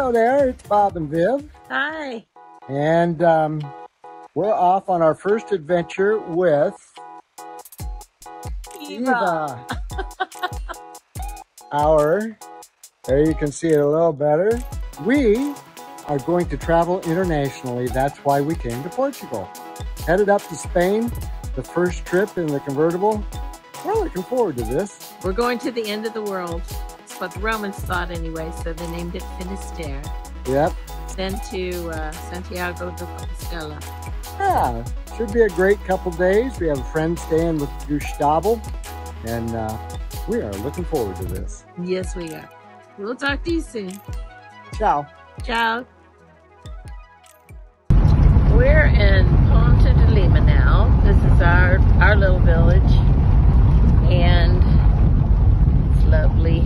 Hello there, it's Bob and Viv. Hi. And we're off on our first adventure with Eva. There you can see it a little better. We are going to travel internationally. That's why we came to Portugal. Headed up to Spain, the first trip in the convertible. We're looking forward to this. We're going to the end of the world. That's what the Romans thought anyway, so they named it Finisterre. Yep. Then to Santiago de Compostela. Yeah, should be a great couple days. We have a friend staying with Gustavo, and we are looking forward to this. Yes, we are. We'll talk to you soon. Ciao. Ciao. We're in Ponte De Lima now. This is our little village, and it's lovely.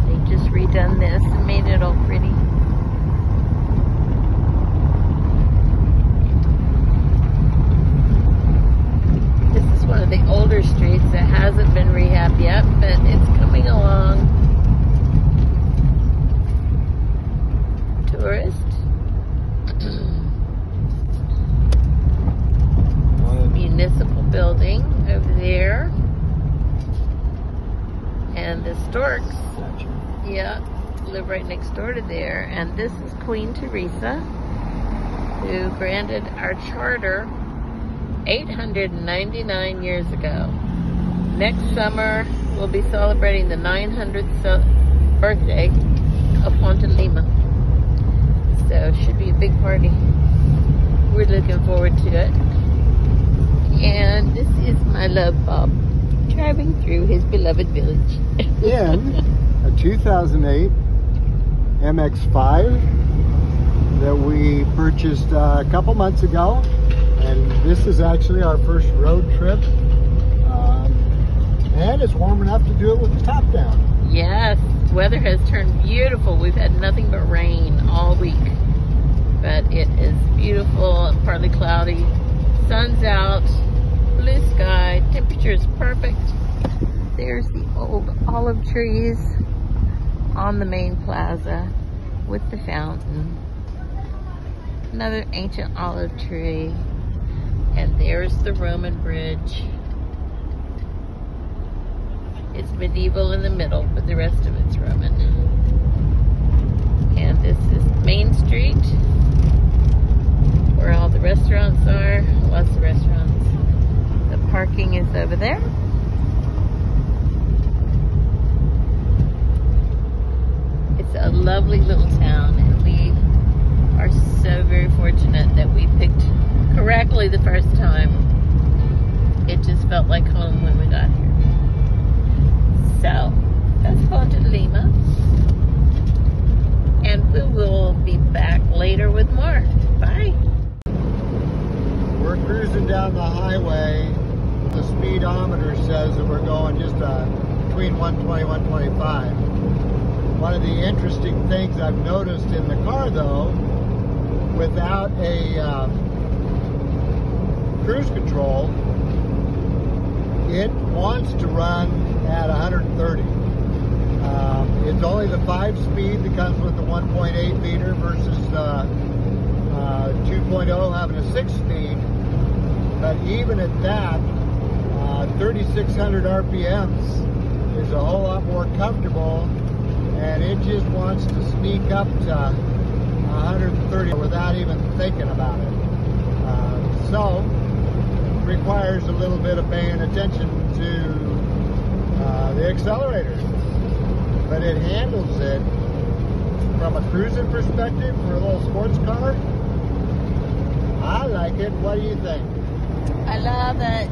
They just redone this and made it all pretty. This is one of the older streets that hasn't been rehabbed yet, but it's coming along. Tourist. Municipal building over there. And the storks, yeah, live right next door to there. And this is Queen Teresa, who granted our charter 899 years ago. Next summer, we'll be celebrating the 900th birthday of Ponte De Lima. So it should be a big party. We're looking forward to it. And this is my love Bob, driving through his beloved village. In a 2008 MX-5 that we purchased a couple months ago. And this is actually our first road trip. And it's warm enough to do it with the top down. Yes, weather has turned beautiful. We've had nothing but rain all week. But it is beautiful and partly cloudy. Sun's out, blue sky, temperature is perfect. There's the old olive trees on the main plaza with the fountain. Another ancient olive tree. And there's the Roman bridge. It's medieval in the middle, but the rest of it's Roman. And this is Main Street, where all the restaurants are. Lots of restaurants. The parking is over there. It's a lovely little town, and we are so very fortunate that we picked correctly the first time. It just felt like home when we got here. So, that's Ponte De Lima. And we will be back later with more. Bye. We're cruising down the highway. The speedometer says that we're going just between 120 and 125. One of the interesting things I've noticed in the car, though, without a cruise control, it wants to run at 130. It's only the 5-speed that comes with the 1.8 liter versus 2.0 having a 6-speed. But even at that, 3,600 RPMs is a whole lot more comfortable, and it just wants to sneak up to 130 without even thinking about it. So, it requires a little bit of paying attention to the accelerator. But it handles it from a cruising perspective for a little sports car. I like it. What do you think? I love it.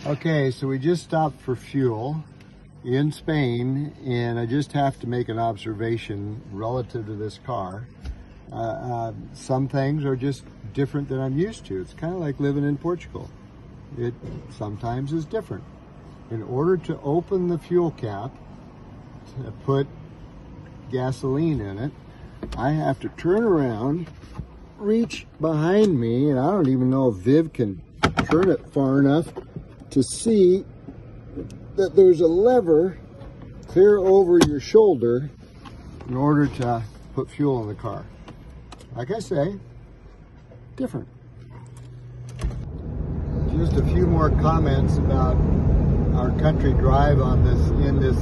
Okay, so we just stopped for fuel in Spain, and I just have to make an observation relative to this car. Some things are just different than I'm used to. It's kind of like living in Portugal. It sometimes is different. In order to open the fuel cap to put gasoline in it, I have to turn around, reach behind me, and I don't even know if Viv can turn it far enough to see that there's a lever clear over your shoulder in order to put fuel in the car. Like I say, different. Just a few more comments about our country drive on this in this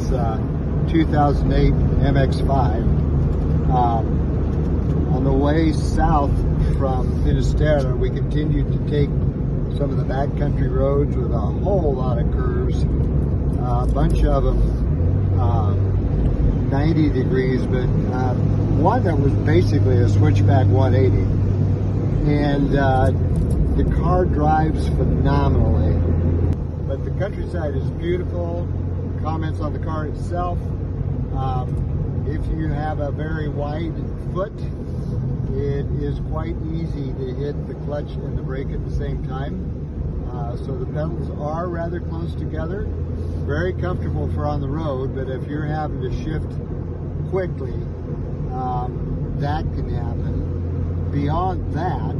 2008 MX-5. On the way south from Finisterre, we continued to take some of the backcountry roads with a whole lot of curves, a bunch of them 90 degrees, but one that was basically a switchback 180. And the car drives phenomenally. But the countryside is beautiful. Comments on the car itself. If you have a very wide foot, it is quite easy to hit the clutch and the brake at the same time. So the pedals are rather close together. Very comfortable for on the road, but if you're having to shift quickly, that can happen. Beyond that,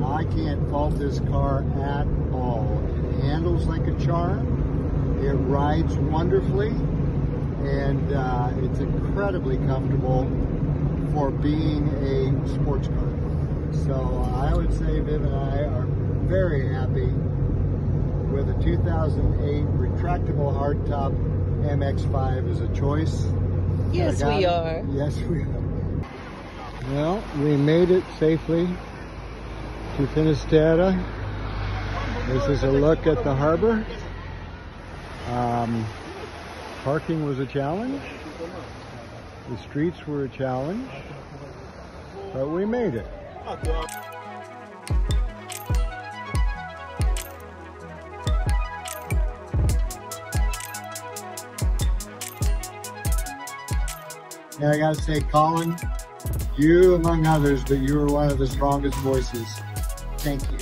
I can't fault this car at all. It handles like a charm. It rides wonderfully, and it's incredibly comfortable for being a sports car. So I would say Viv and I are very happy with a 2008 retractable hardtop MX-5 as a choice. Yes, we are. Yes, we are. Well, we made it safely to Finisterre. This is a look at the harbor. Parking was a challenge. The streets were a challenge, but we made it. And I gotta say, Colin, you among others, but you were one of the strongest voices. Thank you.